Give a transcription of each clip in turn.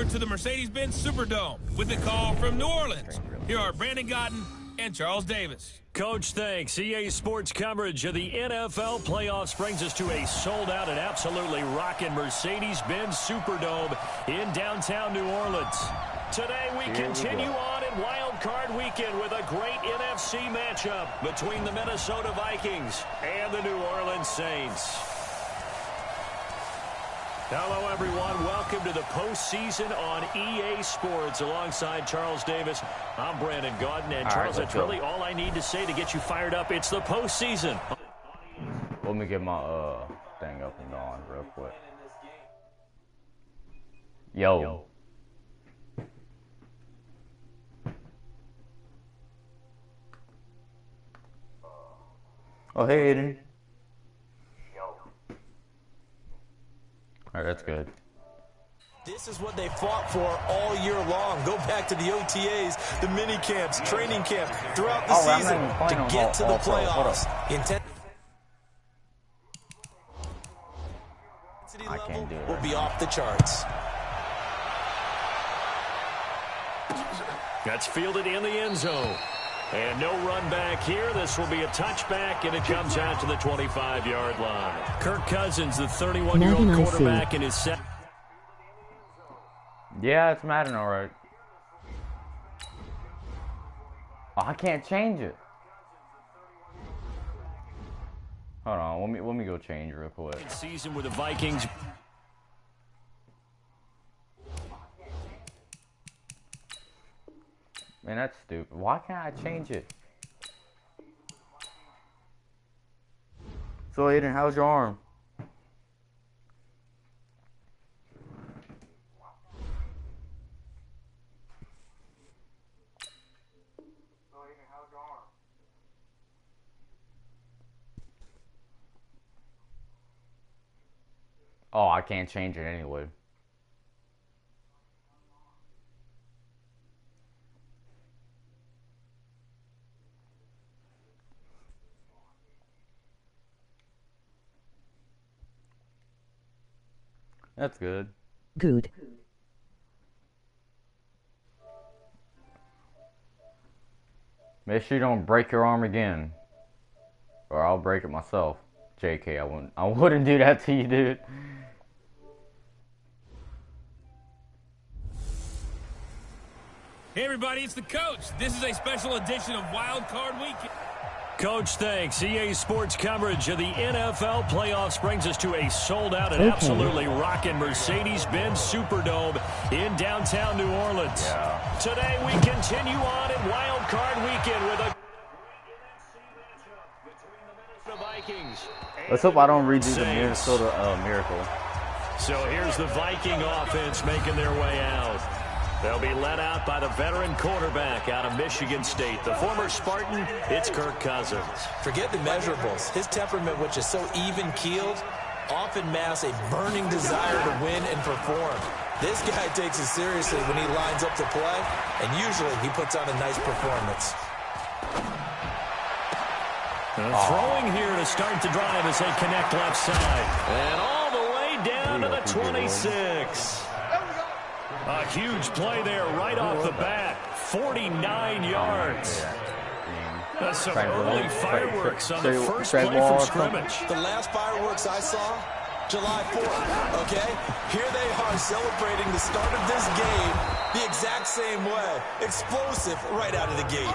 to the Mercedes-Benz Superdome with a call from New Orleans. Here are Brandon Godden and Charles Davis. Coach, thanks. EA Sports coverage of the NFL playoffs brings us to a sold-out and absolutely rocking Mercedes-Benz Superdome in downtown New Orleans. Today we continue on in Wild Card Weekend with a great NFC matchup between the Minnesota Vikings and the New Orleans Saints. Hello, everyone. Welcome to the postseason on EA Sports. Alongside Charles Davis, I'm Brandon Godden. And Charles, that's really all I need to say to get you fired up. It's the postseason. Let me get my thing up and on real quick. Yo. Oh, hey, Aiden. All right, that's good. This is what they fought for all year long. Go back to the OTAs, the mini camps, training camp throughout the season to get to the playoffs. Intensity level will be off the charts. That's fielded in the end zone. And no run back here. This will be a touchback, and it comes out to the 25-yard line. Kirk Cousins, the 31-year-old quarterback, in his set. Yeah, it's Madden, all right. Oh, I can't change it. Hold on, let me go change real quick. Season with the Vikings. Man, that's stupid. Why can't I change it? So, Aiden, how's your arm? Oh, I can't change it anyway. That's good. Good. Make sure you don't break your arm again, or I'll break it myself. JK, I wouldn't do that to you, dude. Hey, everybody, it's the coach. This is a special edition of Wild Card Weekend. Coach, thanks. EA Sports coverage of the NFL playoffs brings us to a sold-out and absolutely rocking Mercedes-Benz Superdome in downtown New Orleans. Yeah. Today we continue on in Wild Card Weekend with a Vikings. Let's hope I don't redo the Minnesota Miracle. So here's the Viking offense making their way out. They'll be led out by the veteran quarterback out of Michigan State. The former Spartan, it's Kirk Cousins. Forget the measurables. His temperament, which is so even-keeled, often masks a burning desire to win and perform. This guy takes it seriously when he lines up to play, and usually he puts on a nice performance. Throwing here to start the drive as they connect left side. And all the way down to the 26. A huge play there right off the bat. 49 yards. That's some early fireworks on the first play from scrimmage. The last fireworks I saw, July 4th, okay? Here they are celebrating the start of this game the exact same way. Explosive right out of the gate.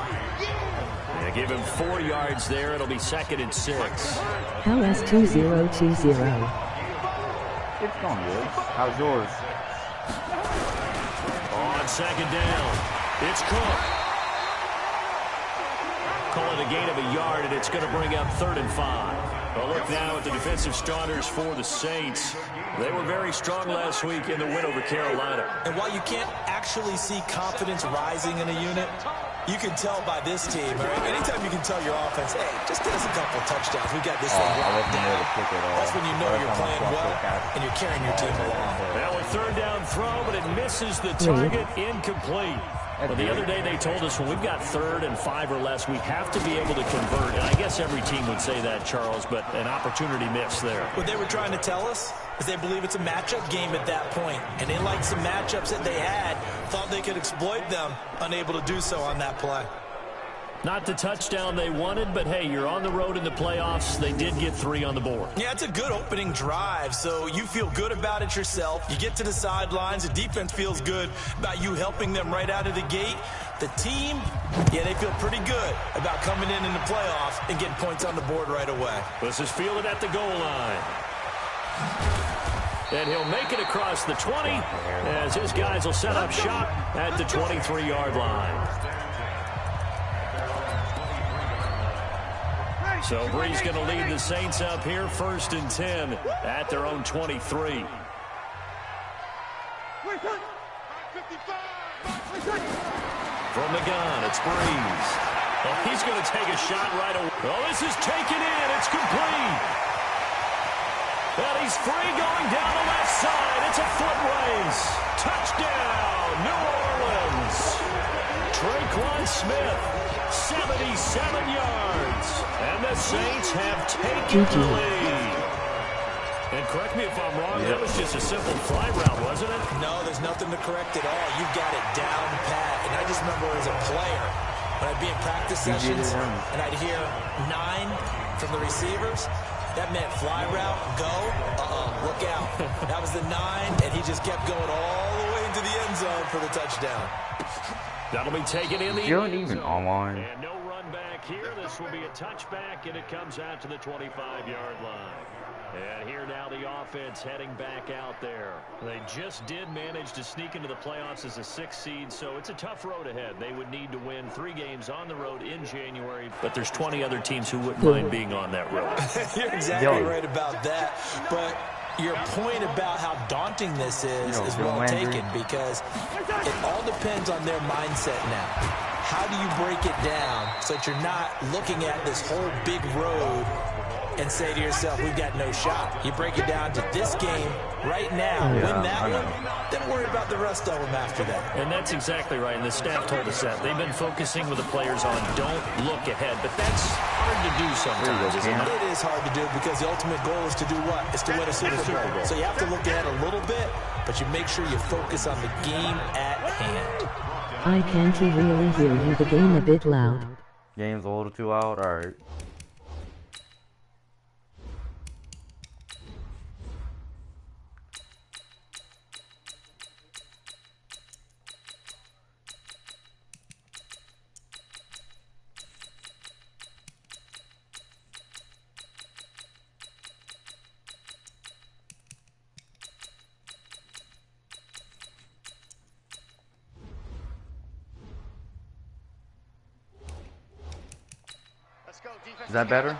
They give him 4 yards there. It'll be 2nd and 6. LS 2020. It's going good. How's yours? On 2nd down, it's Cook. Call it a gain of a yard, and it's going to bring up 3rd and 5. Well, look now at the defensive starters for the Saints. They were very strong last week in the win over Carolina. And while you can't actually see confidence rising in a unit, you can tell by this team, all right? Anytime you can tell your offense, hey, just get us a couple touchdowns. We got this thing locked down. That's when you know you're playing well and you're carrying your team along. Now a 3rd down throw, but it misses the target, incomplete. Well, the other day they told us when we've got 3rd and 5 or less, we have to be able to convert. And I guess every team would say that, Charles, but an opportunity missed there. What they were trying to tell us, is they believe it's a matchup game at that point, and they liked some matchups that they had, thought they could exploit them, unable to do so on that play. Not the touchdown they wanted, but hey, you're on the road in the playoffs. They did get 3 on the board. Yeah, it's a good opening drive, so you feel good about it yourself. You get to the sidelines. The defense feels good about you helping them right out of the gate. The team, yeah, they feel pretty good about coming in the playoffs and getting points on the board right away. This is fielded at the goal line. And he'll make it across the 20 as his guys will set up shop at the 23-yard line. So Bree's going to lead the Saints up here, 1st and 10 at their own 23. From the gun, it's Breeze. Oh, he's going to take a shot right away. Oh, this is taken in. It's complete. And he's free going down the left side. It's a foot race. Touchdown, New Orleans. Traquan Smith, 77 yards. And the Saints have taken the lead. And correct me if I'm wrong, that was just a simple fly route, wasn't it? No, there's nothing to correct at all. You've got it down pat. And I just remember as a player, when I'd be in practice sessions and I'd hear 9 from the receivers, that meant fly route, go, look out. That was the 9, and he just kept going all the way into the end zone for the touchdown. That'll be taken in the You're end even zone. online. And no run back here. This will be a touchback, and it comes out to the 25-yard line. And here now the offense heading back out there. They just did manage to sneak into the playoffs as a 6th seed, so it's a tough road ahead. They would need to win 3 games on the road in January, but there's 20 other teams who wouldn't mind being on that road. You're exactly right about that. But your point about how daunting this is well taken, because it all depends on their mindset now. How do you break it down so that you're not looking at this whole big road and say to yourself, we've got no shot? You break it down to this game right now, win that one, then worry about the rest of them after that. And that's exactly right, and the staff told us that. They've been focusing with the players on don't look ahead, but that's hard to do sometimes, isn't it? It is hard to do because the ultimate goal is to do what? It's to win a Super Bowl. So you have to look ahead a little bit, but you make sure you focus on the game at hand. I can't really hear you, the game a bit loud. Game's a little too loud? Alright. Is that better? On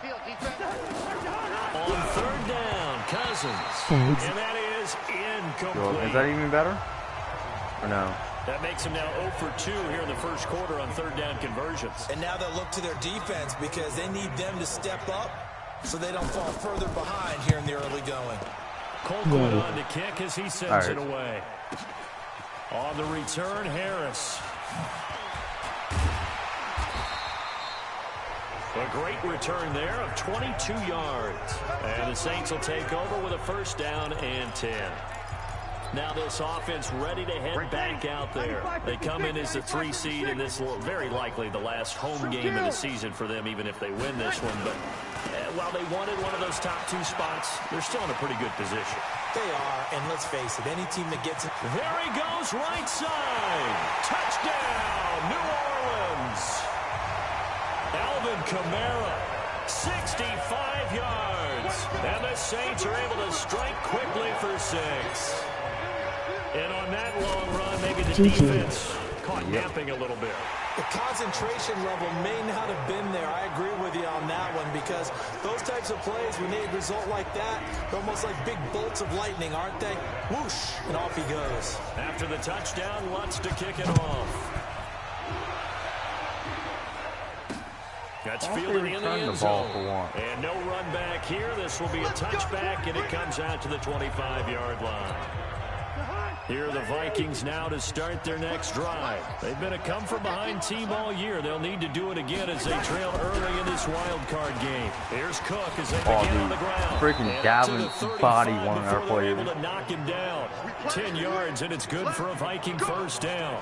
3rd down, Cousins. Thanks. And that is incomplete. Is that even better? Or no? That makes him now 0 for 2 here in the first quarter on 3rd down conversions. And now they'll look to their defense because they need them to step up so they don't fall further behind here in the early going. Colquitt on to kick as he sends it away. On the return, Harris. A great return there of 22 yards. And the Saints will take over with a 1st down and 10. Now this offense ready to head back out there. They come in as the 3 seed, and this will very likely the last home game of the season for them, even if they win this one. But while they wanted one of those top 2 spots, they're still in a pretty good position. They are, and let's face it, any team that gets it. There he goes, right side. Touchdown, New Orleans. Alvin Kamara, 65 yards. And the Saints are able to strike quickly for 6. And on that long run, maybe the defense caught napping a little bit. The concentration level may not have been there. I agree with you on that one, because those types of plays, when they result like that, they're almost like big bolts of lightning, aren't they? Whoosh, and off he goes. After the touchdown, Lutz to kick it off. That's fielded in the end zone. And no run back here. This will be a touchback, and it comes out to the 25-yard line. Here are the Vikings now to start their next drive. They've been a come-from-behind team all year. They'll need to do it again as they trail early in this wild card game. Here's Cook as they begin on the ground. Freaking Dalvin's body one of our players. Able to knock him down. 10 yards, and it's good for a Viking first down.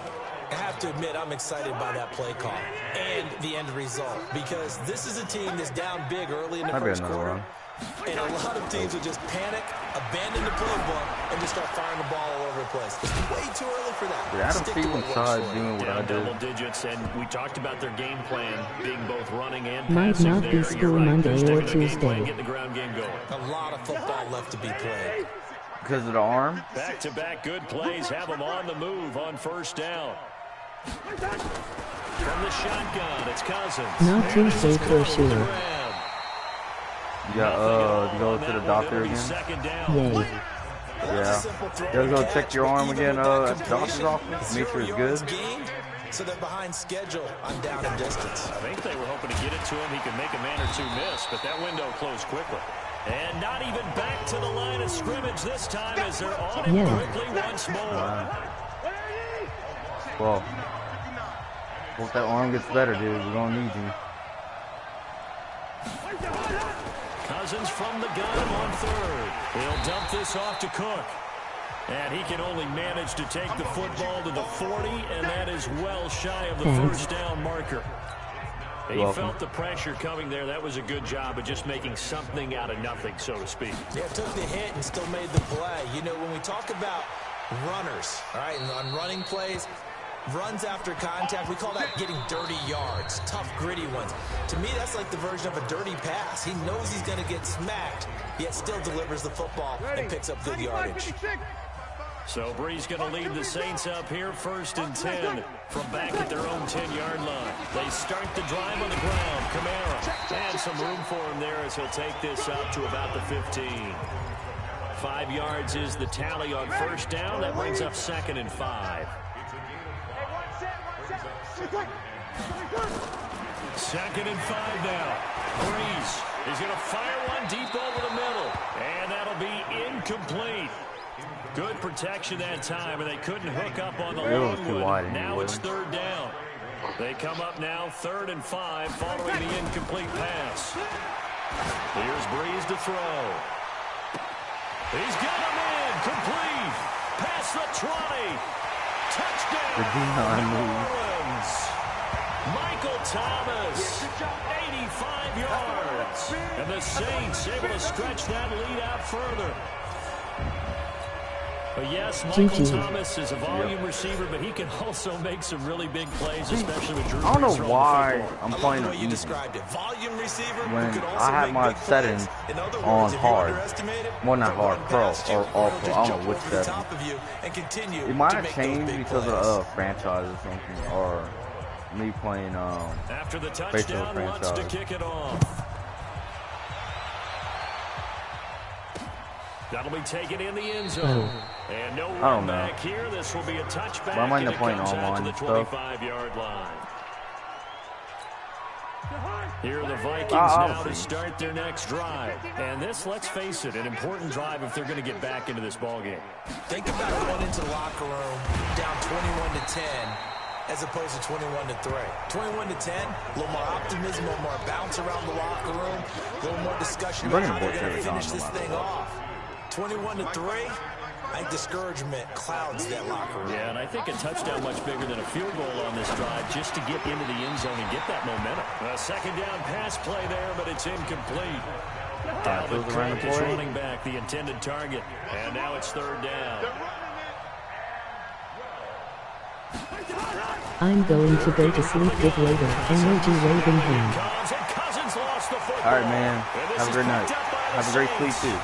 I have to admit, I'm excited by that play call and the end result, because this is a team that's down big early in the first quarter. And a lot of teams will just panic, abandon the playbook, and just start firing the ball all over the place. It's way too early for that. I don't feel inside doing what I do. Double digits, and we talked about their game plan being both running and might passing. not be school Monday or Tuesday. Get the ground game going. A lot of football left to be played. Because of the arm? Back-to-back good plays have them on the move on first down. From the shotgun, it's Cousins. Not Tuesday for sure. You got, to go to the doctor again? Yay. Yeah. You gotta go check your arm again at the doctor's office, make sure it's good. So they're behind schedule on down and distance. I think they were hoping to get it to him. He could make a man or two miss, but that window closed quickly. And not even back to the line of scrimmage this time as they're on him quickly once more. Well, hope that arm gets better, dude. We're gonna need you. Cousins from the gun on third. He'll dump this off to Cook. And he can only manage to take the football to the 40, and that is well shy of the first down marker. He felt the pressure coming there. That was a good job of just making something out of nothing, so to speak. Yeah, took the hit and still made the play. You know, when we talk about runners, all right, and on running plays, runs after contact, we call that getting dirty yards, tough, gritty ones. To me, that's like the version of a dirty pass. He knows he's going to get smacked, yet still delivers the football and picks up good yardage. So Bree's going to lead the Saints up here, 1st and 10 from back at their own 10-yard line. They start the drive on the ground. Kamara, and some room for him there as he'll take this up to about the 15. 5 yards is the tally on first down. That brings up 2nd and 5. 2nd and 5 now. Breeze is going to fire one deep over the middle, and that'll be incomplete. Good protection that time, and they couldn't hook up on the long one. Now it's 3rd down. They come up now 3rd and 5 following the incomplete pass. Here's Breeze to throw. He's got him in. Complete. Past the 20. Touchdown. New Orleans. Michael Thomas. 85 yards. And the Saints able to stretch that lead out further. But yes, Michael Thomas is a volume receiver, but he can also make some really big plays, especially with Drew. I don't know why I'm playing you described it. Volume receiver when I have my settings on hard. Well, not hard, pro or all pro. I don't know which setting. It might have changed because of franchise or something, or me playing after the touchdown, wants to kick it off. That'll be taken in the end zone. And no run back here. This will be a touchback. I might and not it playing comes out to online the 25-yard line. Here are the Vikings now to start their next drive. And this, let's face it, an important drive if they're going to get back into this ballgame. Think about going into the locker room down 21-10 as opposed to 21-3. 21-10, a little more optimism, a little more bounce around the locker room, a little more discussion about how they're going to finish this thing off. 21-3, I think discouragement clouds that locker room. Yeah, and I think a touchdown much bigger than a field goal on this drive just to get into the end zone and get that momentum. A 2nd down pass play there, but it's incomplete. Dalvin Cook is running back, the intended target. And now it's 3rd down. I'm going to go to sleep with later. Energy waving hand. All right, man. Have a great night. Have a great sleep, too.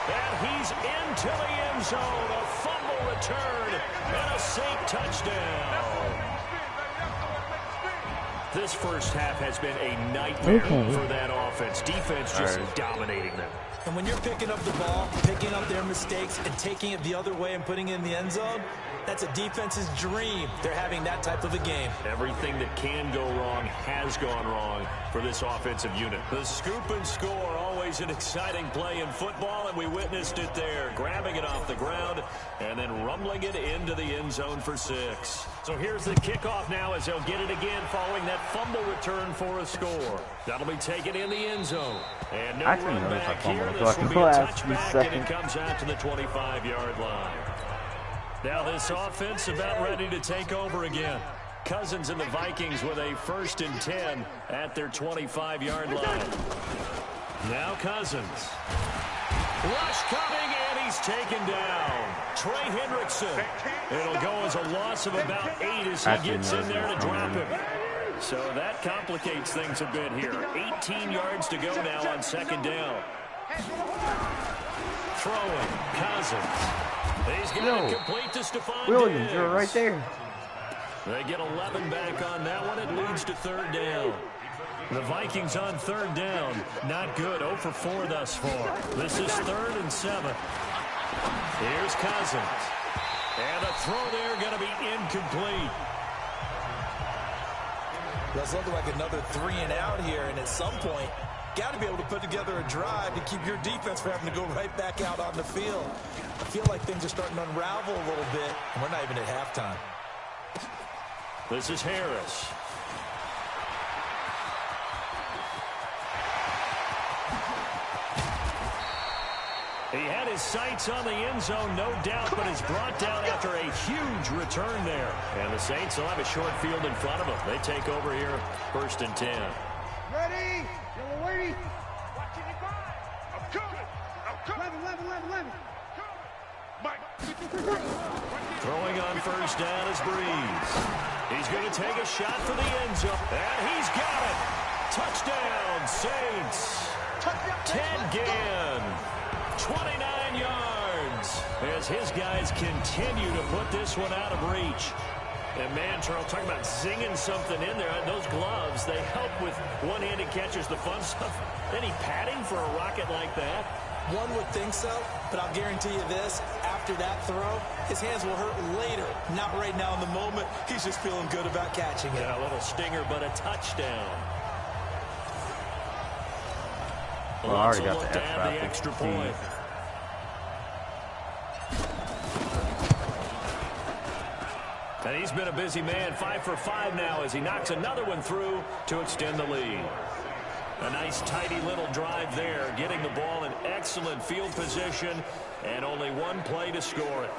And he's into the end zone. A fumble return and a Saint touchdown. This first half has been a nightmare for that offense. Defense just dominating them. And when you're picking up the ball, picking up their mistakes, and taking it the other way and putting it in the end zone, That's a defense's dream. They're having that type of a game. Everything that can go wrong has gone wrong for this offensive unit. The scoop and score, always an exciting play in football, and we witnessed it there. Grabbing it off the ground and then rumbling it into the end zone for 6. So here's the kickoff now as they'll get it again following that fumble return for a score. That'll be taken in the end zone. And no run back here. This will be a touchback, and it comes out to the 25-yard line. Now this offense about ready to take over again. Cousins and the Vikings with a 1st and 10 at their 25-yard line. Now Cousins. Rush coming, and he's taken down. Trey Hendrickson. It'll go as a loss of about 8 as he gets in there to drop him. So that complicates things a bit here. 18 yards to go now on 2nd down. Throwing, Cousins. He's going to complete to Stephon Williams, Diggs. you're right there. They get 11 back on that one. It leads to 3rd down. The Vikings on 3rd down. Not good. 0 for 4 thus far. This is 3rd and 7. Here's Cousins. And a throw there going to be incomplete. That's looking like another 3 and out here, and at some point, got to be able to put together a drive to keep your defense from having to go right back out on the field. I feel like things are starting to unravel a little bit, and we're not even at halftime. This is Harris. He had his sights on the end zone, no doubt, but is brought down after a huge return there. And the Saints will have a short field in front of them. They take over here, 1st and 10. Ready? You're waiting. Watching it go. I'm coming. I'm coming. 11. Throwing on 1st down is Breeze. He's going to take a shot for the end zone. And he's got it. Touchdown, Saints. 10 Ginn. 29 yards as his guys continue to put this one out of reach. And man, Charles, talking about zinging something in there. Those gloves, they help with one-handed catches, the fun stuff. Any padding for a rocket like that? One would think so, but I'll guarantee you this. After that throw, his hands will hurt later. Not right now in the moment. He's just feeling good about catching it. Yeah, a little stinger, but a touchdown. Well, I already got the extra point. And he's been a busy man, 5 for 5 now as he knocks another one through to extend the lead. A nice tidy little drive there, getting the ball in excellent field position, and only one play to score it.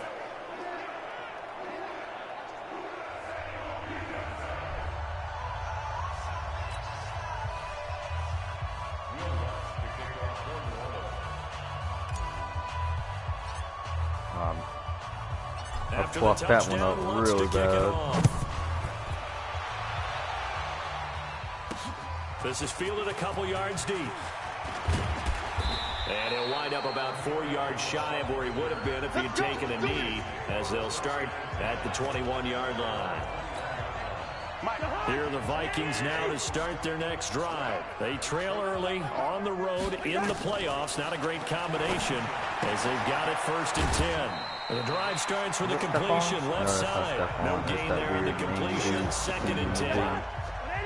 I fucked that one up really bad. This is fielded a couple yards deep. And he'll wind up about 4 yards shy of where he would have been if he had taken a knee, as they'll start at the 21-yard line. Here are the Vikings now to start their next drive. They trail early on the road in the playoffs. Not a great combination as they've got it 1st and 10. The drive starts with a completion left side. No gain there on the completion. 2nd and 10.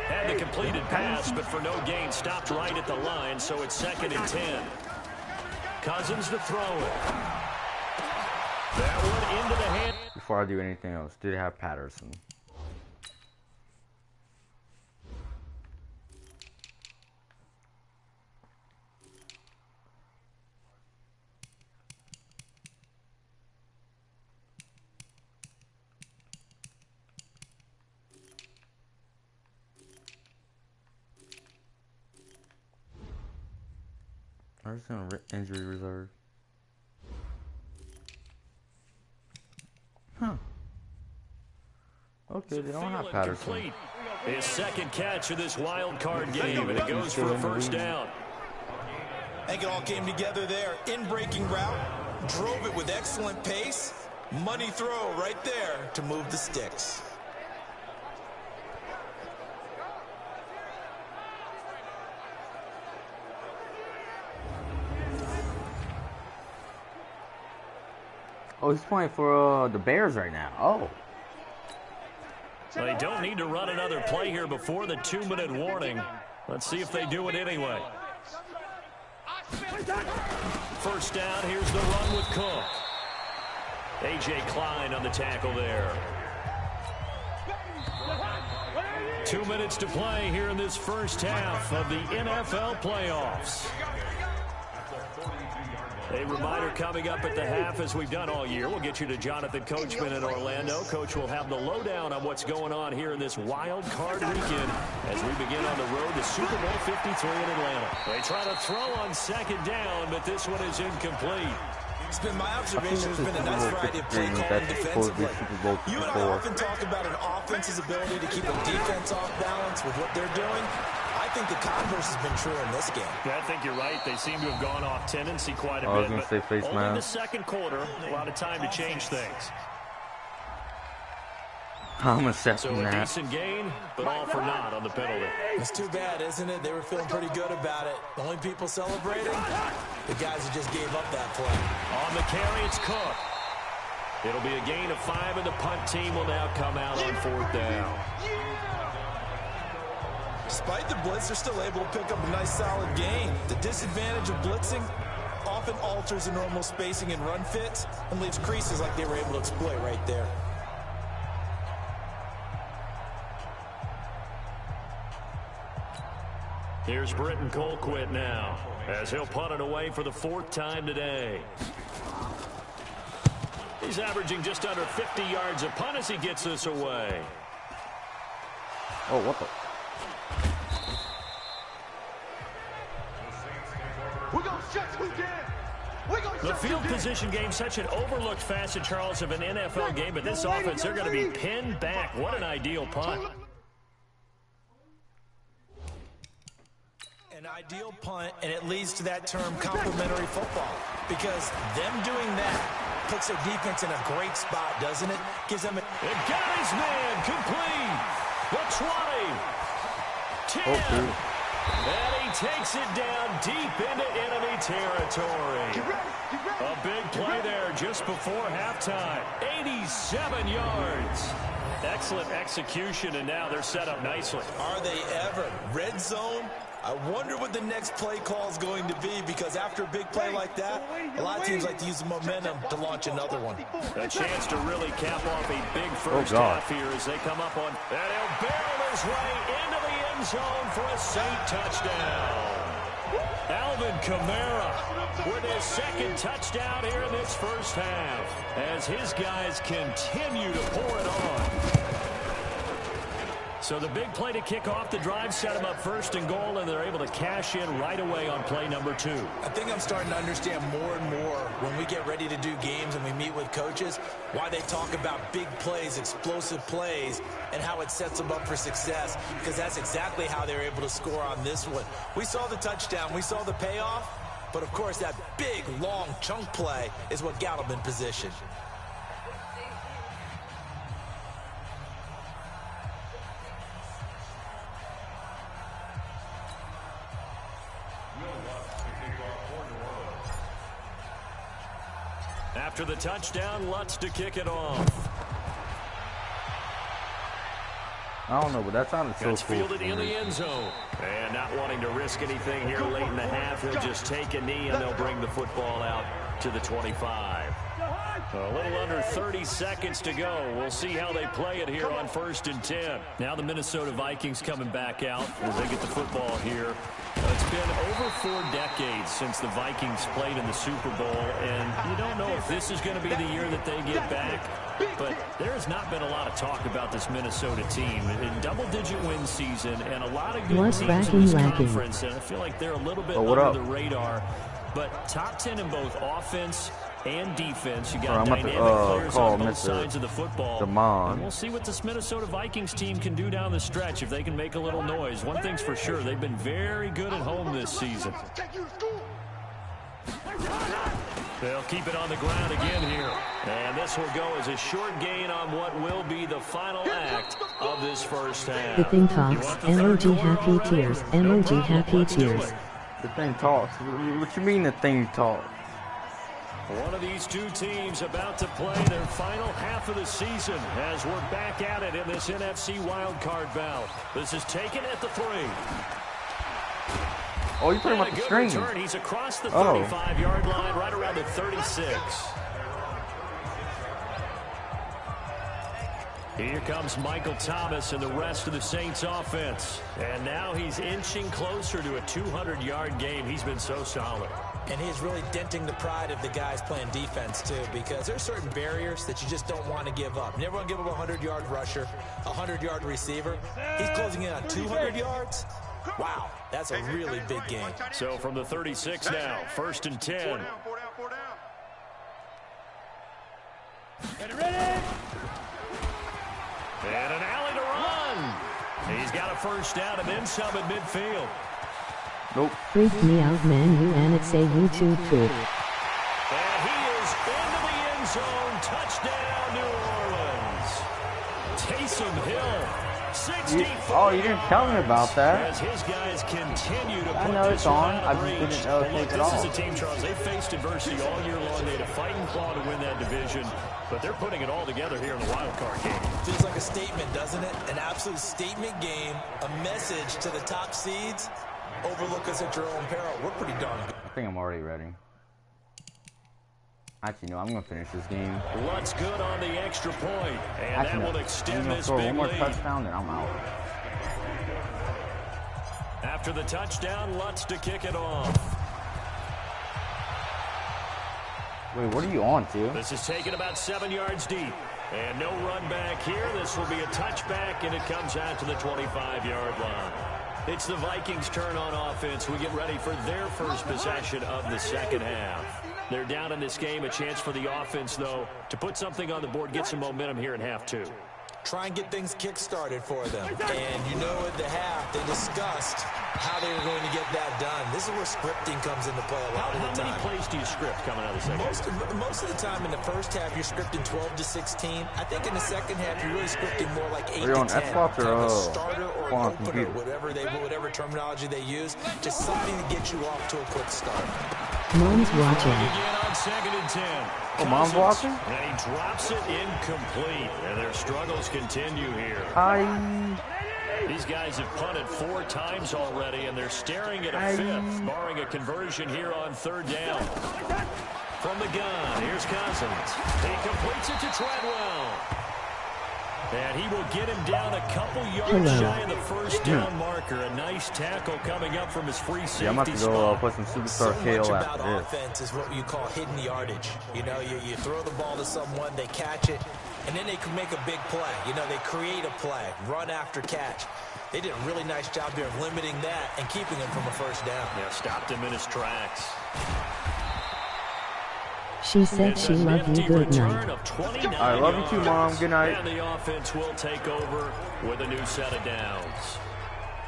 Had the completed pass, but for no gain, stopped right at the line, so it's 2nd and 10. Cousins to throw it. That one into the hand. Before I do anything else, do they have Patterson? Where's the injury reserve? Huh. Okay, they don't have Patterson. Complete. His 2nd catch of this wild card game, and it goes for a 1st down. I think it all came together there. In-breaking route, drove it with excellent pace. Money throw right there to move the sticks. Oh, he's playing for the Bears right now. Oh. They don't need to run another play here before the 2-minute warning. Let's see if they do it anyway. First down, here's the run with Cook. A.J. Klein on the tackle there. 2 minutes to play here in this first half of the NFL playoffs. A reminder coming up at the half, as we've done all year. We'll get you to Jonathan Coachman in Orlando. Coach will have the lowdown on what's going on here in this wild card weekend as we begin on the road to Super Bowl 53 in Atlanta. They try to throw on second down, but this one is incomplete. It's been my observation. There's been a nice variety of play calling defensively. You and I often talk about an offense's ability to keep a defense off balance with what they're doing. I think the converse has been true in this game. Yeah, I think you're right. They seem to have gone off tendency quite a bit. But only in the second quarter, a lot of time to change things. I'm accepting so that. A decent gain, but all for naught on the penalty. It's too bad, isn't it? They were feeling pretty good about it. The only people celebrating, the guys who just gave up that play. On the carry, it's Cook. It'll be a gain of 5, and the punt team will now come out on 4th down. Despite the blitz, they're still able to pick up a nice solid gain. The disadvantage of blitzing often alters the normal spacing and run fits and leaves creases like they were able to exploit right there. Here's Britton Colquitt now, as he'll punt it away for the 4th time today. He's averaging just under 50 yards a punt as he gets this away. Oh, what the? The field position game, such an overlooked facet, Charles, of an NFL game, but this offense, they're going to be pinned back. What an ideal punt. An ideal punt, and it leads to that term complementary football, because them doing that puts their defense in a great spot, doesn't it? Gives them It got his man complete. The 20. 10. And he takes it down deep into enemy territory. A big play there just before halftime. 87 yards. Excellent execution, and now they're set up nicely. Are they ever? Red zone? I wonder what the next play call is going to be, because after a big play like that, a lot of teams like to use the momentum to launch another one. A chance to really cap off a big first half here as they come up on. And he'll barrel his way into the end zone for a Saint touchdown. Alvin Kamara with his 2nd touchdown here in this first half as his guys continue to pour it on. So the big play to kick off the drive set them up 1st and goal, and they're able to cash in right away on play number 2. I think I'm starting to understand more and more when we get ready to do games and we meet with coaches why they talk about big plays, explosive plays, and how it sets them up for success, because that's exactly how they're able to score on this one. We saw the touchdown, we saw the payoff, but of course that big, long chunk play is what got them in position. After the touchdown, Lutz to kick it off. I don't know, but that sounded so It's cool. fielded in the end zone. And not wanting to risk anything here late in the half, he'll just take a knee, and they'll bring the football out to the 25. A little under 30 seconds to go. We'll see how they play it here on 1st and 10. Now the Minnesota Vikings coming back out as they get the football here. It's been over 4 decades since the Vikings played in the Super Bowl, and you don't know if this is going to be the year that they get back. But there has not been a lot of talk about this Minnesota team. In double-digit win season and a lot of good teams in this conference, and I feel like they're a little bit under the radar. But top 10 in both offense and defense. You got dynamic players on both sides of the football. And we'll see what this Minnesota Vikings team can do down the stretch if they can make a little noise. One thing's for sure, they've been very good at home this season. They'll keep it on the ground again here. And this will go as a short gain on what will be the final act of this first half. The thing talks, emoji happy tears, emoji happy tears. The thing talks. What you mean the thing talks? One of these two teams about to play their final half of the season as we're back at it in this NFC wildcard bout. This is taken at the 3. Oh, you're talking about the string. Return. He's across the 35-yard line, right around the 36. Here comes Michael Thomas and the rest of the Saints offense. And now he's inching closer to a 200-yard game. He's been so solid. And he's really denting the pride of the guys playing defense, too, because there's certain barriers that you just don't want to give up. You never want to give up a 100-yard rusher, a 100-yard receiver. He's closing in on 200 yards. Wow, that's a really big game. So from the 36 now, 1st and 10. Four down. Ready? And an alley to run. He's got a first down and then some at midfield. Nope. Freak me out, man. You and it say YouTube too. And he is into the end zone. Touchdown, New Orleans. Taysom Hill, 64. Oh, you didn't tell me about that. As his guys continue to I know it's on. I just didn't take it off. This is a team, Charles. They faced adversity all year long. They had to fight and claw to win that division, but they're putting it all together here in the wild card game. Feels like a statement, doesn't it? An absolute statement game, a message to the top seeds. Overlook us at your own peril. We're pretty darn good. I think I'm already ready. Actually, no, I'm going to finish this game. Lutz good on the extra point, and Actually, that will extend this throw big one more lead. touchdown, then I'm out. After the touchdown, Lutz to kick it off. Wait, what are you on, too? This is taken about 7 yards deep. And no run back here. This will be a touchback, and it comes out to the 25-yard line. It's the Vikings' turn on offense. We get ready for their first possession of the second half. They're down in this game. A chance for the offense, though, to put something on the board, get some momentum here in half 2. Try and get things kick-started for them. And you know at the half, they discussed how they were going to get that done. This is where scripting comes into play a lot of the time. How many plays do you script coming out of the second half? Most of the time in the first half, you're scripting 12 to 16. I think in the second half, you're really scripting more like 8 to 10. Xbox or kind of a starter or on opener, computer? whatever terminology they use. Just something to get you off to a quick start. Mom's watching. Again on 2nd and 10. Oh, Mom's watching? And he drops it incomplete. And their struggles continue here. Hi. These guys have punted 4 times already, and they're staring at a 5th, barring a conversion here on 3rd down. From the gun, here's Cousins. He completes it to Treadwell. And he will get him down a couple yards shy of the first down marker. A nice tackle coming up from his free safety I'm about to go put some superstar KO after this. Offense is what you call hidden yardage. You know, you throw the ball to someone, they catch it, and then they can make a big play. You know, they create a play, run after catch. They did a really nice job there of limiting that and keeping him from a first down. Yeah, stopped him in his tracks. She said she loved you. Good night. I love you too, Mom. Good night. And the offense will take over with a new set of downs.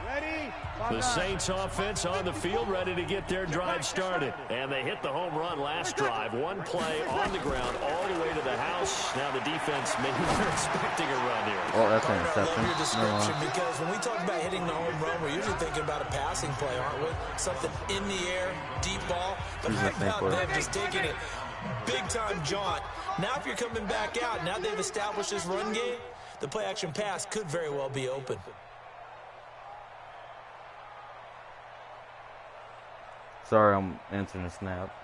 Ready? The Saints offense on the field ready to get their drive started. And they hit the home run last drive. One play on the ground all the way to the house. Now the defense maybe they're expecting a run here. Oh, that's an I love interception. your description because when we talk about hitting the home run, we're usually thinking about a passing play, aren't we? Something in the air, deep ball. But how about them just taking it big-time jaunt? Now if you're coming back out, now they've established this run game, the play-action pass could very well be open. Sorry, I'm answering a snap.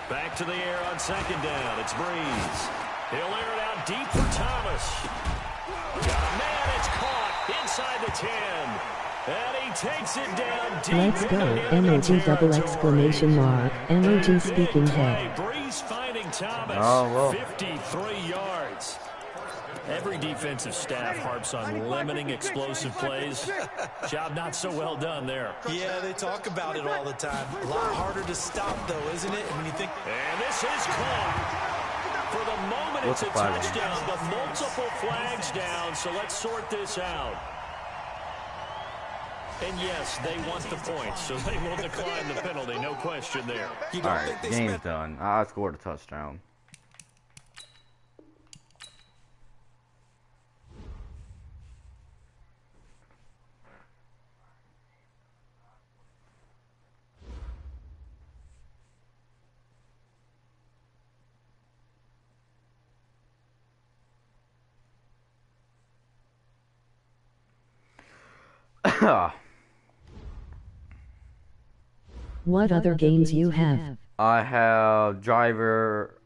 Back to the air on 2nd down. It's Breeze. He'll air it out deep for Thomas. Got a man. It's caught inside the 10. And he takes it down deep. Let's go. Emoji double exclamation mark. Emoji speaking head. Breeze finding Thomas. Oh, well. 53 yards. Every defensive staff harps on limiting explosive plays. Job not so well done there. Yeah, they talk about it all the time. A lot harder to stop, though, isn't it? When you think. And this is caught. For the moment, it's a touchdown, but multiple flags down, so let's sort this out. And yes, they want the points, so they will decline the penalty, no question there. All right, game's done. I scored a touchdown. What other games you have? I have Driver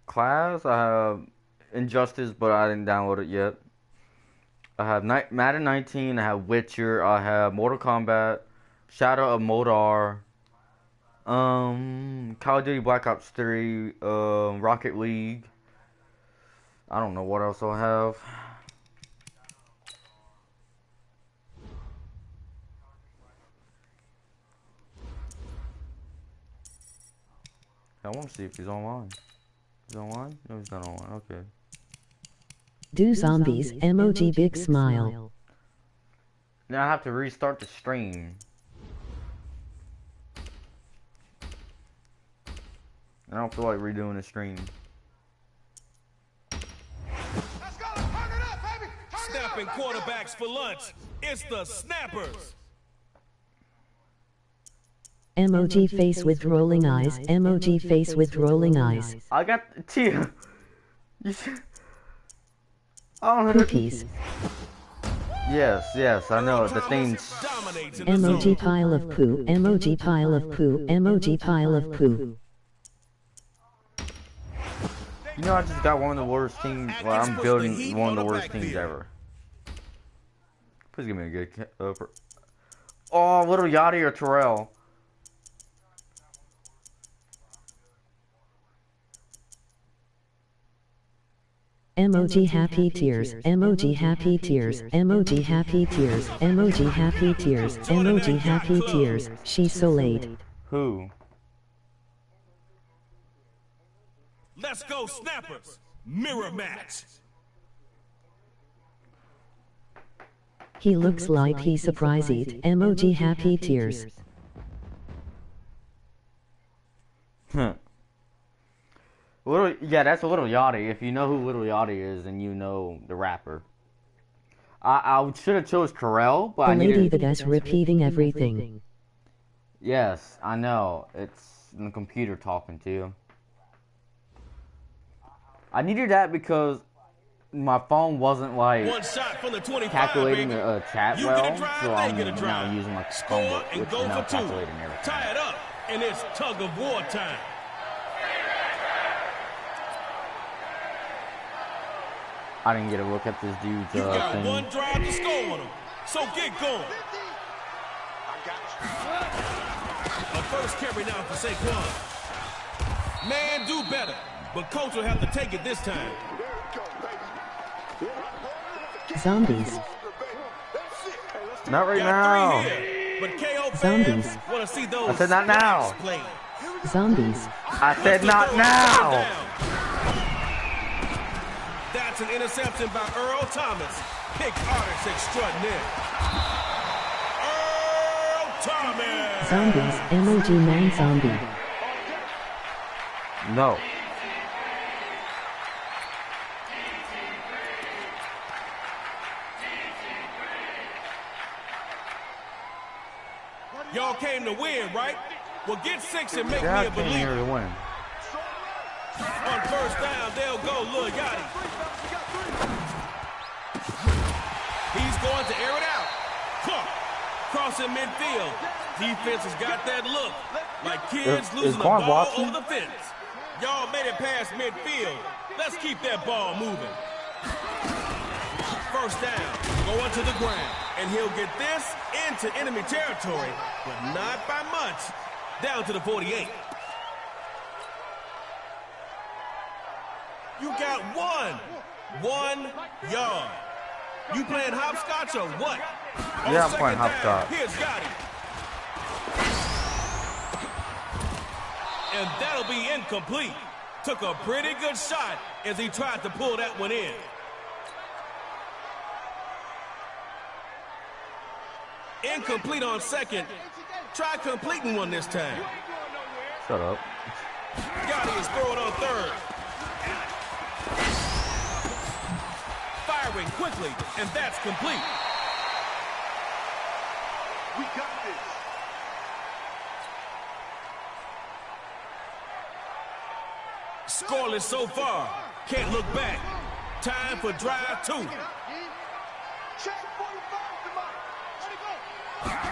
Class. I have Injustice, but I didn't download it yet. I have Madden 19. I have Witcher. I have Mortal Kombat, Shadow of Mordor, Call of Duty Black Ops 3, Rocket League. I don't know what else I have. I want to see if he's online. He's online? No, he's not online. Okay. Do zombies, emoji big smile. Now I have to restart the stream. I don't feel like redoing the stream. Let's go. Turn it up, baby. Snapping quarterbacks for lunch. It's the Snappers. Emoji face with rolling eyes, emoji face with rolling eyes. I got two. Oh, Cookies. Yes, I know the things. Emoji pile of poo, emoji pile of poo, emoji pile of poo. You know, I just got one of the worst teams. Well, I'm building one of the worst teams ever. Please give me a good. Oh, little Yachty or Terrell. Emoji happy tears, emoji happy tears, emoji happy tears, emoji happy tears, emoji happy tears. She's so late. Who? Let's go, Snappers. Mirror match. He looks like he surprised it. Emoji happy tears. Huh. Yeah, that's a Little Yachty. If you know who Little Yachty is, and you know the rapper. I should have chose Terrell, but the I needed... lady that's repeating everything. Yes, I know. It's the computer talking to you. I needed that because my phone wasn't like One shot from the 25, calculating baby. the chat You well, get a drive, so they I'm get a drive. now using my Score phone, and which go is now for two. calculating everything. Tie it up, and it's tug of war time. I didn't get a look at this dude's You got thing. one drive to score on him, so get going. A first carry now for Saquon. Man, do better, but coach will have to take it this time. Zombies. Not right Got now. three here, but KO Zombies. fans want to see those I said not now. splash plays. Zombies. I said not now. That's an interception by Earl Thomas. Pick artist extraordinaire. Earl Thomas. Zombies. Emoji man zombie. No. Y'all came to win, right? Well, get six and make Yeah, me I a came here believer. to win. On first down, they'll go Lil Yachty. He's going to air it out. Caught. Crossing midfield. Defense has got that look. Like kids losing the Quan ball watching? over the fence. Y'all made it past midfield. Let's keep that ball moving. First down, going to the ground. And he'll get this into enemy territory, but not by much. Down to the 48. You got 1 yard. You playing hopscotch or what? Yeah, I'm playing hopscotch. Here's Gotti. And that'll be incomplete. Took a pretty good shot as he tried to pull that one in. Incomplete on second. Try completing one this time. Shut up. Gotti is throwing on third. Firing quickly, and that's complete. We got this. Scoreless so far. Can't look back. Time for drive 2. Check 45 to Mike.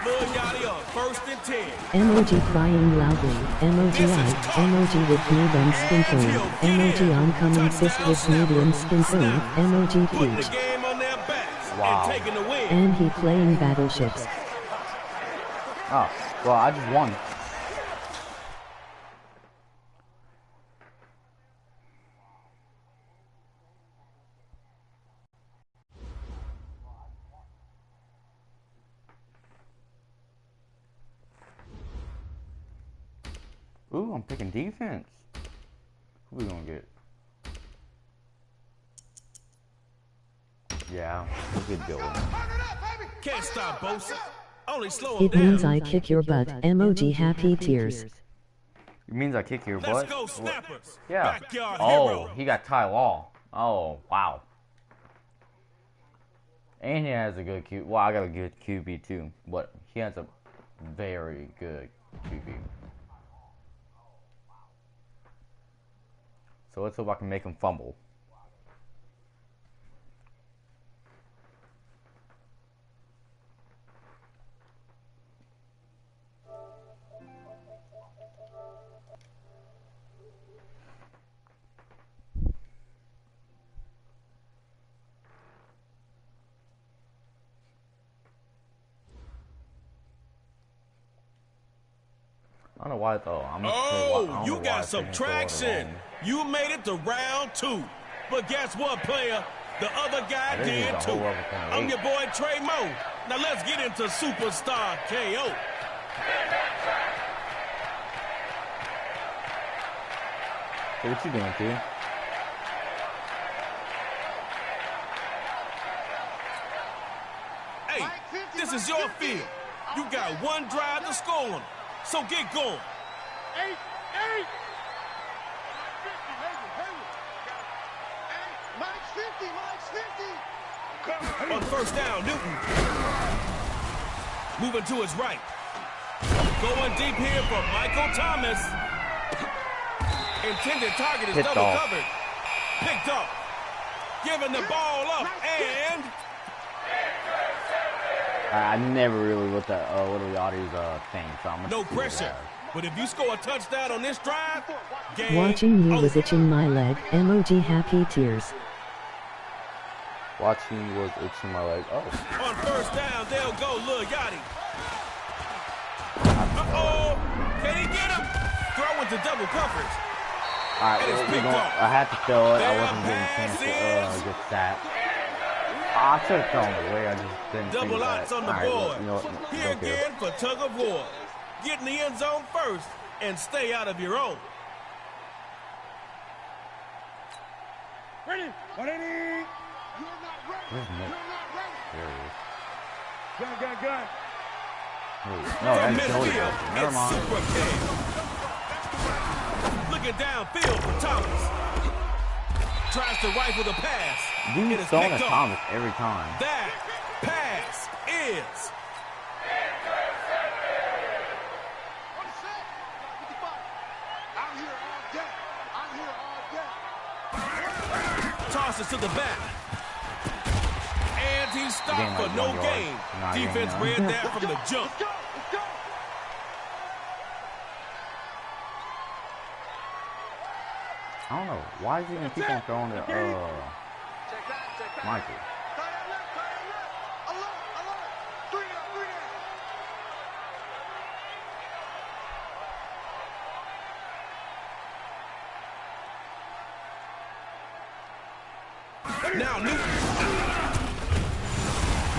Lil Yachty on 1st and 10. Emoji crying loudly. Emoji I. Emoji with medium skin tone. Emoji oncoming fist with medium skin tone. Emoji Putting the peach. game on their backs Wow. and taking the win. And he playing battleships. Oh, well, I just won. Ooh, I'm picking defense. Who we gonna get? Yeah, we could go. Can't stop Bosa. Only slow him It down. means I kick your butt. Emoji happy tears. It means I kick your butt? Let's go, snappers. Yeah. Backyard Oh, hero. he got Ty Law. Oh, wow. And he has a good QB. Well, I got a good QB too, but he has a very good QB. So let's hope I can make him fumble. I don't know why though. Oh, you got some traction. You made it to round 2. But guess what, player? The other guy did too. I'm your boy Trey Mo. Now let's get into Superstar KO. Hey, what you doing, dude? Hey, this is your field. You got one drive to score on. So get going. 8. Mike's 50. On 1st down, Newton. Moving to his right. Going deep here for Michael Thomas. Intended target is double covered. Picked up. Giving the ball up and... I never really looked at Little Yachty's thing, so I'm gonna No see pressure. that. But if you score a touchdown on this drive, game Watching you was over. itching my leg. Emoji happy tears. Watching was itching my leg. Oh. On 1st down, they'll go Lil Yachty. Uh-oh. Can he get him? Throw into double coverage. Alright, And it's we're picked going, off. I had to throw it. I Their wasn't getting a chance pass to is- get sacked. I should have thrown it away. I just didn't Double think outs on the Alright, board. well, you know what? Here Don't care. again for tug of war. Get in the end zone first and stay out of your own. Ready? 180. Where's Nick? There he is. Gun. Wait, no, From that's Jody. midfield, Never it's mind. Super Cam. Looking downfield for Thomas. Tries to rifle the pass. Dude's It is throwing picked at off. Thomas every time. That pass is tosses to the back. And he stopped Again, for like no 1 yard. gain. Not Defense again, no. read that from the jump. I don't know. Why is he gonna keep on throwing to Michael? Now Newton.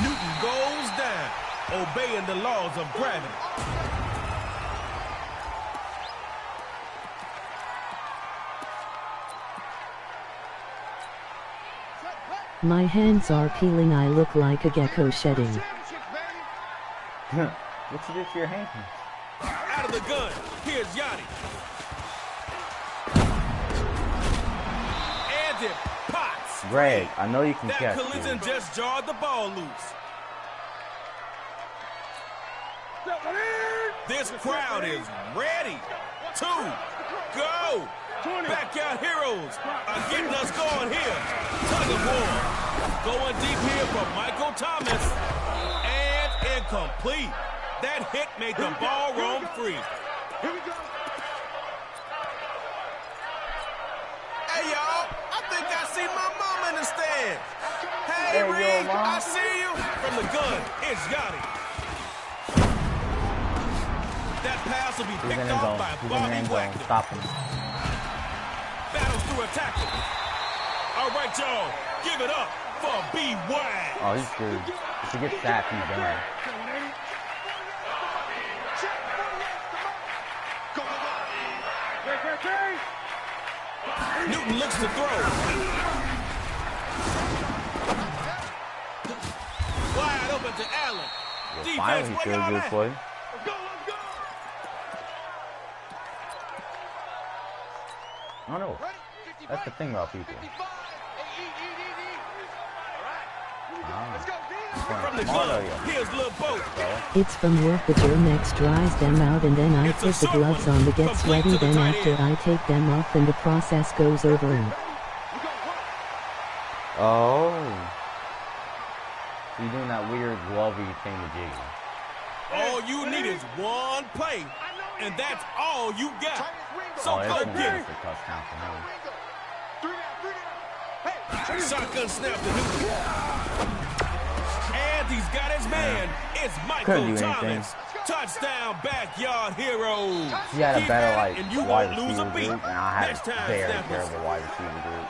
Newton goes down, obeying the laws of gravity. My hands are peeling. I look like a gecko shedding. What you did to your hands? Out of the gun, here's Yachty. And it pots. Greg, I know you can That catch. collision Dude. just jarred the ball loose. This crowd is ready to go. Backyard heroes are getting us going here. Tug of war. Going deep here for Michael Thomas. And Incomplete. That hit made the ball roam free. Here we go. Hey, y'all, I think I see my mom in the stands. Hey, Hey, yo, Reed, Mom. I see you. From the gun, it's Gotti. That pass will be He's in picked his off zone. by He's in the Bobby end zone. Wagner. Stop him. Battles through a tackle. All right, y'all, give it up for B-Wag. Oh, he's good. If he gets sacked, he's done. Newton looks to throw. Wide open to Allen. Well, Defense, finally, he where threw a y'all good at? play. Let's go, let's go. I don't know. Ready? 50 That's the right. thing about people. 55. Hey, eat. All right. Here we go. Ah. Let's go, From the Smart gun, of you. here's Lil Boat. It's from work the germ next dries them out and then I It's a put the short gloves one. on to get Complete sweaty to the then tight after end. I take them off then the process goes over and Oh. So you're doing that weird glovey thing to jiggy. All you need is one play, and that's all you got. So Oh, go that's get gonna it. be a touchdown for him. Shotgun snap to Newton. And he's got his man. It's Couldn't Michael do anything. Thomas. Touchdown, backyard heroes. He had a Keep better, at it, like, and you wide won't lose a receiver beat. group, and I had Next a time, very Snappers. terrible wide receiver group.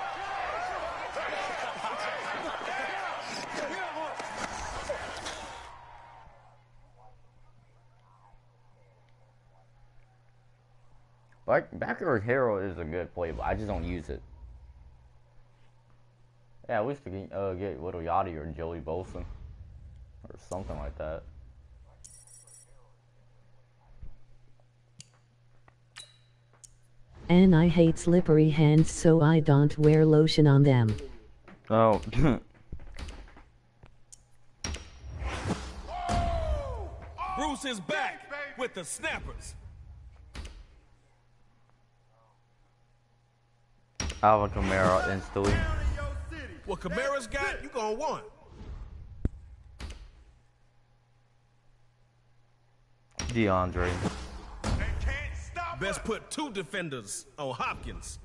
Backyard hero is a good play, but I just don't use it. Yeah, at least we can get Little Yachty or Joey Bolson or something like that. and I hate slippery hands so I don't wear lotion on them. Oh. Bruce is back with the snappers. Alvin Kamara instantly. What Kamara's got, you gonna want. DeAndre. Best put two defenders on Hopkins.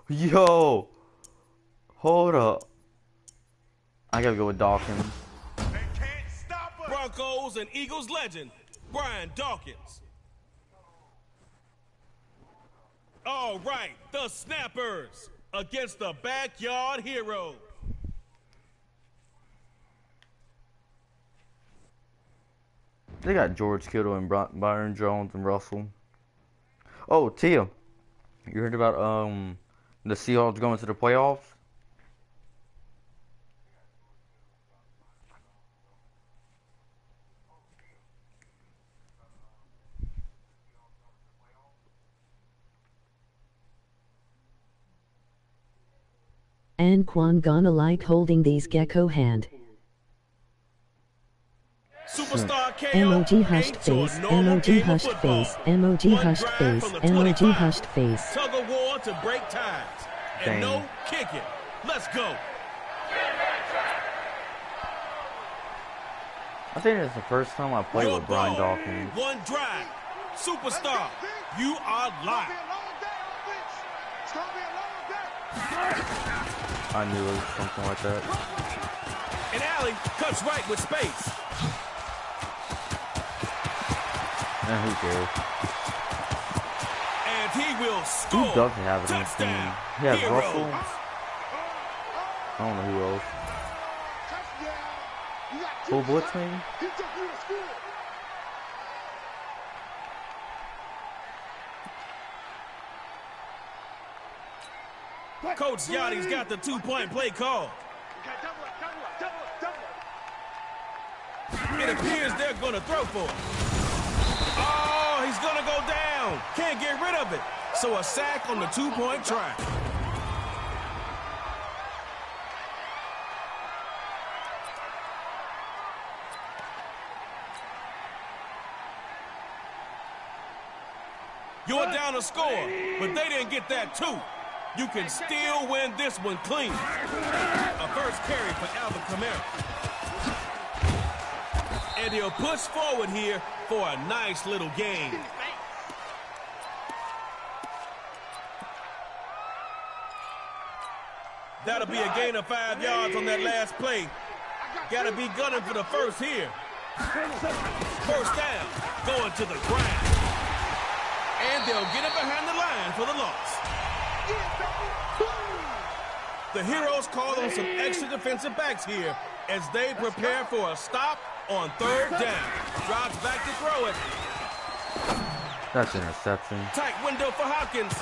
Yo! Hold up. I gotta go with Dawkins. Broncos and Eagles legend, Brian Dawkins. All right, the snappers against the backyard hero. They got George Kittle and Byron Jones and Russell. Oh, Tia, you heard about the Seahawks going to the playoffs? And Quan gonna like holding these gecko hand. Superstar KO Emoji hushed ain't to a face, normal emoji game of hushed football. face, emoji One hushed drive face, from the emoji 25. hushed face. Tug of war to break ties. And Dang. no kicking. Let's go. I think it's the first time I played Your with Brian ball. Dawkins. One drive. Superstar, you are live. I knew it was something like that. And Allen cuts right with space. And who cares? And he will Who score. doesn't have it on his team? Touchdown. He has Heroes. Russell. I don't know who else. Full blitz maybe? Coach Yachty's got the two-point play call. It appears they're going to throw for it. Oh, he's going to go down. Can't get rid of it. So a sack on the two-point try. You're down a score, but they didn't get that too. You can still win this one clean. A first carry for Alvin Kamara. And he'll push forward here for a nice little gain. That'll be a gain of 5 yards on that last play. Got to be gunning for the first here. First down, going to the ground. And they'll get it behind the line for the loss. The Heroes call on some extra defensive backs here as they prepare for a stop on third down. Drops back to throw it. That's interception. Tight window for Hopkins.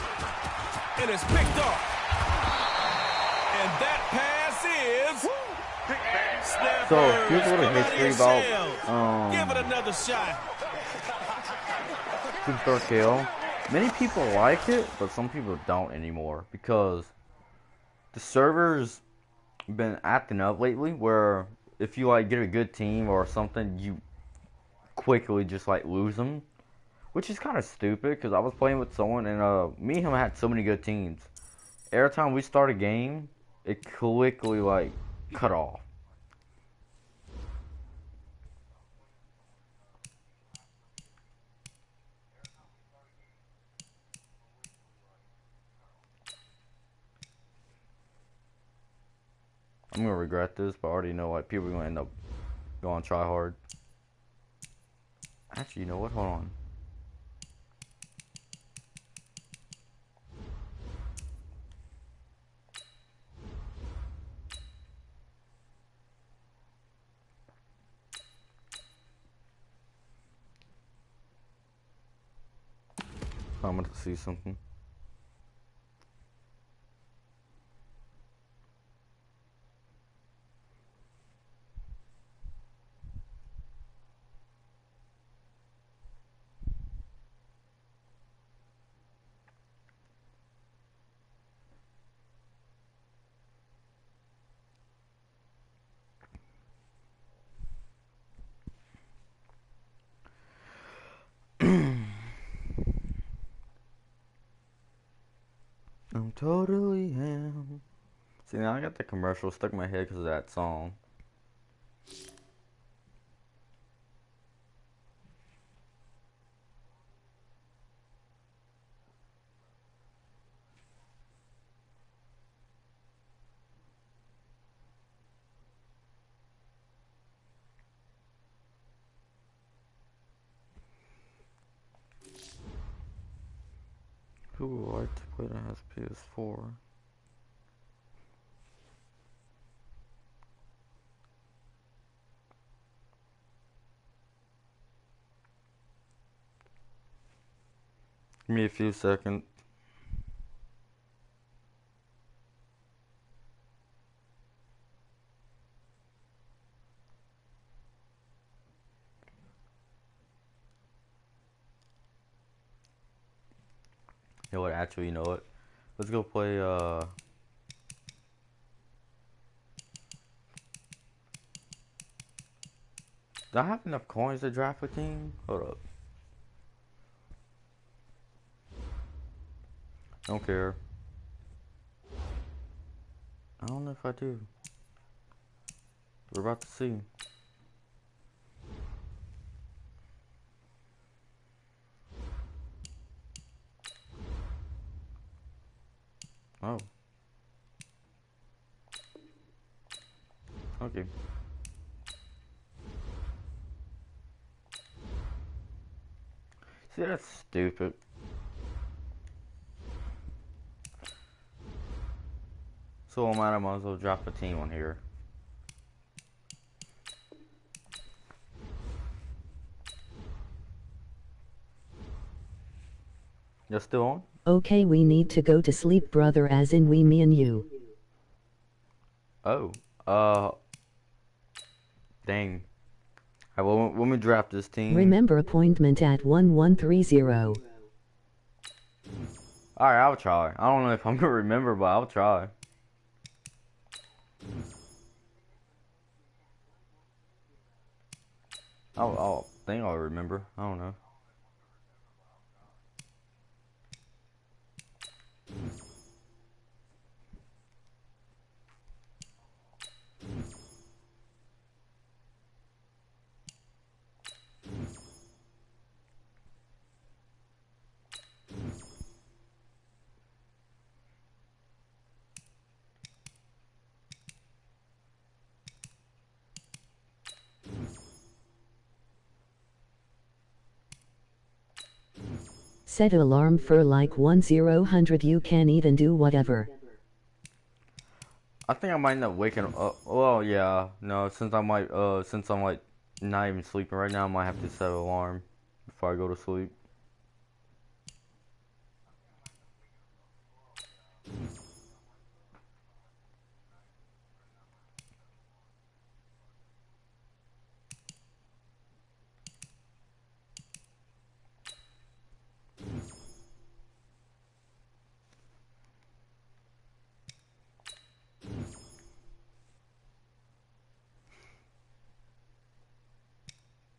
And it's picked off. And that pass is... So, here's a little history about give it another shot. Super kill. Many people like it, but some people don't anymore because the server's been acting up lately where if you like get a good team or something, you quickly just like lose them, which is kind of stupid because I was playing with someone and me and him had so many good teams. Every time we start a game, it quickly like cut off. I'm gonna regret this, but I already know like people are gonna end up going try hard. Actually, you know what? Hold on. I'm gonna see something. I'm totally am. See, now I got the commercial stuck in my head because of that song. Who would like to play that has PS4? Give me a few seconds. You know what? Actually, you know what? Let's go play. Do I have enough coins to draft a team? Hold up. Don't care. I don't know if I do. We're about to see. Oh. Okay. See, that's stupid. So I might as well drop a team on here. You're still on? Okay, we need to go to sleep, brother, as in we, me and you. Oh. Dang. Alright, well, when we draft this team. Remember appointment at 1130. Alright, I'll try. I don't know if I'm gonna remember, but I'll try. I'll think I'll remember. I don't know. Set alarm for like 1000. You can even do whatever. I think I might end up waking up. Well, yeah, no, since I'm like not even sleeping right now, I might have to set an alarm before I go to sleep.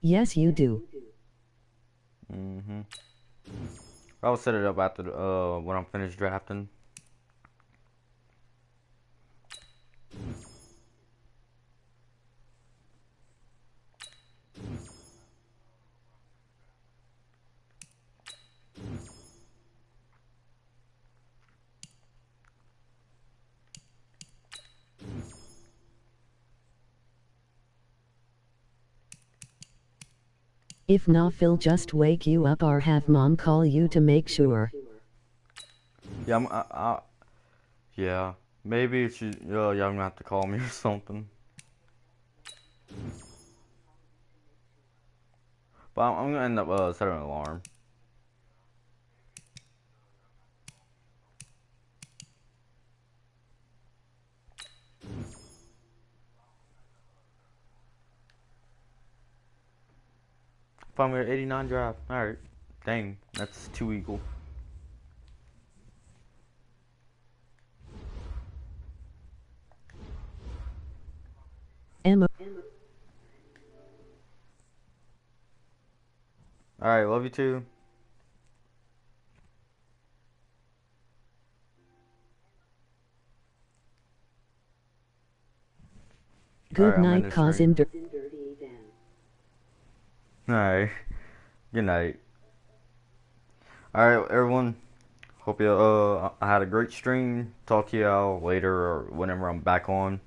Yes, you do. I'll set it up after when I'm finished drafting. If not, Phil just wake you up or have mom call you to make sure. Yeah, yeah, maybe she, yeah, I'm gonna have to call me or something. But I'm gonna end up setting an alarm. Finally at 89 draft. Alright. Dang, that's 2 equal. Emma. Alright, love you too. Good night, cousin. Alright. Good night. Alright, everyone. Hope you I had a great stream. Talk to y'all later or whenever I'm back on.